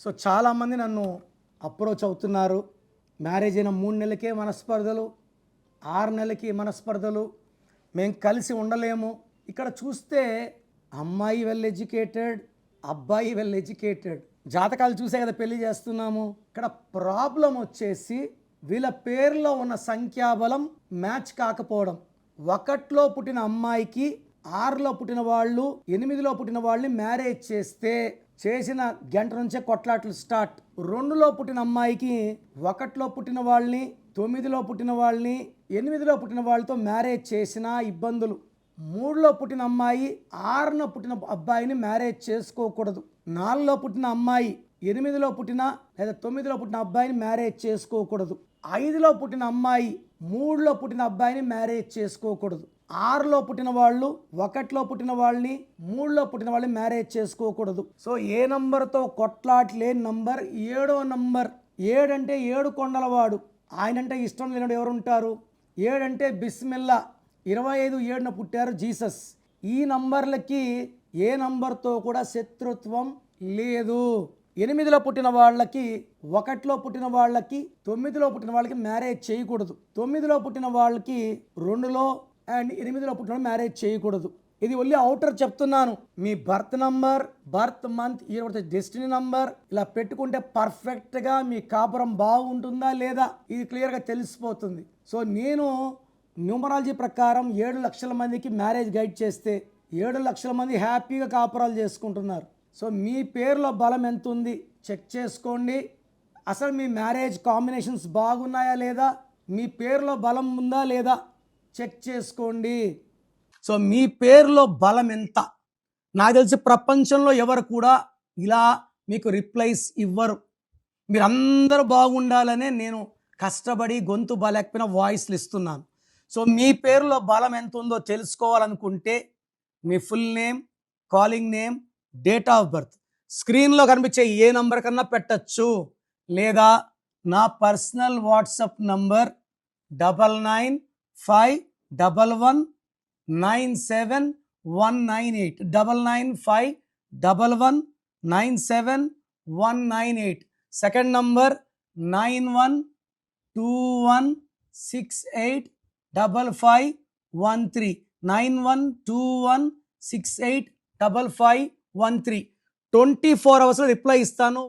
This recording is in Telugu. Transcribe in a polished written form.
సో చాలామంది నన్ను అప్రోచ్ అవుతున్నారు. మ్యారేజ్ అయిన 3 నెలలకే మనస్పర్ధలు, 6 నెలలకి మనస్పర్ధలు, మేము కలిసి ఉండలేము. ఇక్కడ చూస్తే అమ్మాయి వెల్ ఎడ్యుకేటెడ్, అబ్బాయి వెల్ ఎడ్యుకేటెడ్, జాతకాలు చూసే కదా పెళ్లి చేస్తున్నాము. ఇక్కడ ప్రాబ్లం వచ్చేసి వీళ్ళ పేర్లో ఉన్న సంఖ్యాబలం మ్యాచ్ కాకపోవడం. 1లో పుట్టిన అమ్మాయికి 6లో పుట్టిన వాళ్ళు 8లో పుట్టిన వాళ్ళని మ్యారేజ్ చేస్తే చేసిన గంట నుంచే కొట్లాట్లు స్టార్ట్. 2లో పుట్టిన అమ్మాయికి 1లో పుట్టిన వాళ్ళని 9లో పుట్టిన వాళ్ళని 8లో పుట్టిన వాళ్ళతో మ్యారేజ్ చేసిన ఇబ్బందులు. 3లో పుట్టిన అమ్మాయి 6న పుట్టిన అబ్బాయిని మ్యారేజ్ చేసుకోకూడదు. 4లో పుట్టిన అమ్మాయి 8లో పుట్టిన లేదా 9లో పుట్టిన అబ్బాయిని మ్యారేజ్ చేసుకోకూడదు. 5లో పుట్టిన అమ్మాయి 3లో పుట్టిన అబ్బాయిని మ్యారేజ్ చేసుకోకూడదు. 6లో పుట్టిన వాళ్ళు 1లో పుట్టిన వాళ్ళని 3లో పుట్టిన వాళ్ళని మ్యారేజ్ చేసుకోకూడదు. సో ఏ నంబర్తో కొట్లాట్లేని నంబర్ 7వ నంబర్. 7 అంటే 7 కొండలవాడు, ఆయనంటే ఇష్టం లేనివాడు ఎవరుంటారు? 7 అంటే బిస్మిల్లా. 25/7న పుట్టారు జీసస్. ఈ నంబర్లకి ఏ నంబర్తో కూడా శత్రుత్వం లేదు. 8లో పుట్టిన వాళ్ళకి 1లో పుట్టిన వాళ్ళకి 9లో పుట్టిన వాళ్ళకి మ్యారేజ్ చేయకూడదు. 9లో పుట్టిన వాళ్ళకి 2లో అండ్ 8లో పుట్టిన మ్యారేజ్ చేయకూడదు. ఇది ఓన్లీ అవుటర్ చెప్తున్నాను. మీ బర్త్ నంబర్, బర్త్ మంత్, ఈ డెస్టినీ నంబర్ ఇలా పెట్టుకుంటే పర్ఫెక్ట్గా మీ కాపురం బాగుంటుందా లేదా ఇది క్లియర్గా తెలిసిపోతుంది. సో నేను న్యూమరాలజీ ప్రకారం 7 లక్షల మందికి మ్యారేజ్ గైడ్ చేస్తే 7 లక్షల మంది హ్యాపీగా కాపురాలు చేసుకుంటున్నారు. సో మీ పేరులో బలం ఎంత ఉంది చెక్ చేసుకోండి. అసలు మీ మ్యారేజ్ కాంబినేషన్స్ బాగున్నాయా లేదా, మీ పేరులో బలం ఉందా లేదా చెక్ చేసుకోండి. సో మీ పేరులో బలం ఎంత? నాకు తెలిసి ప్రపంచంలో ఎవరు కూడా ఇలా మీకు రిప్లైస్ ఇవ్వరు. మీరందరూ బాగుండాలనే నేను కష్టపడి గొంతు బాలేకపోయినా వాయిస్లు ఇస్తున్నాను. సో మీ పేరులో బలం ఎంత ఉందో తెలుసుకోవాలనుకుంటే మీ full name, calling name, date of birth స్క్రీన్లో కనిపించే ఏ నంబర్ కన్నా పెట్టచ్చు, లేదా నా personal WhatsApp number 9951197198 9951197198. Second number 9121685513 9121685513. 24 అవర్స్లో రిప్లై ఇస్తాను.